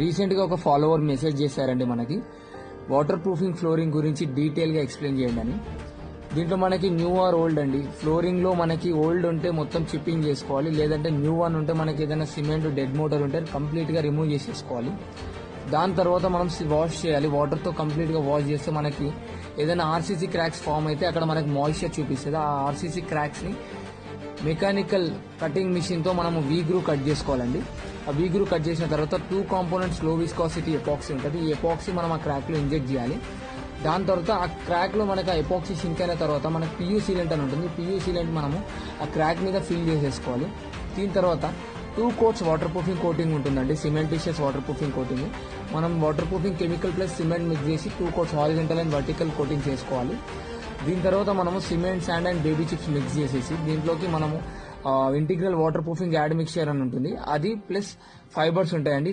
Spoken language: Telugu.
రీసెంట్గా ఒక ఫాలోవర్ మెసేజ్ చేశారండి మనకి వాటర్ ప్రూఫింగ్ ఫ్లోరింగ్ గురించి డీటెయిల్గా ఎక్స్ప్లెయిన్ చేయండి అని. దీంట్లో మనకి న్యూ ఆర్ ఓల్డ్ అండి. ఫ్లోరింగ్లో మనకి ఓల్డ్ ఉంటే మొత్తం చిప్పింగ్ చేసుకోవాలి, లేదంటే న్యూ వన్ ఉంటే మనకి ఏదైనా సిమెంట్ డెడ్ మోటార్ ఉంటే కంప్లీట్గా రిమూవ్ చేసేసుకోవాలి. దాని తర్వాత మనం వాష్ చేయాలి. వాటర్తో కంప్లీట్గా వాష్ చేస్తే మనకి ఏదైనా ఆర్సీసీ క్రాక్స్ ఫామ్ అయితే అక్కడ మనకి మాయిశ్చర్ చూపిస్తుంది. ఆ ఆర్సీసీ క్రాక్స్ని మెకానికల్ కటింగ్ మిషన్తో మనము వీ గ్రూ కట్ చేసుకోవాలండి. ఆ వీ గ్రూ కట్ చేసిన తర్వాత 2 కాంపోనెంట్స్ లో విస్కాసిటీ ఎపాక్సీ ఉంటుంది. ఈ ఎపాక్సీ మనం ఆ క్రాక్లో ఇంజెక్ట్ చేయాలి. దాని తర్వాత ఆ క్రాక్లో మనకి ఆ ఎపాక్సీ షింక్ అయిన తర్వాత మనకి పియూ సీలెంట్ అని ఉంటుంది. పియూ సీలెంట్ మనము ఆ క్రాక్ మీద ఫిల్ చేసేసుకోవాలి. దీని తర్వాత 2 కోట్స్ వాటర్ ప్రూఫింగ్ కోటింగ్ ఉంటుందండి. Cementitious waterproofing coating. మనం waterproofing chemical plus cement mix చేసి 2 coats horizontal and vertical coating చేసుకోవాలి. దీని తర్వాత మనము cement, sand and baby chips mix చేసేసి దీంట్లోకి మనము integral waterproofing admixture అని ఉంటుంది, అది ప్లస్ ఫైబర్స్ ఉంటాయండి.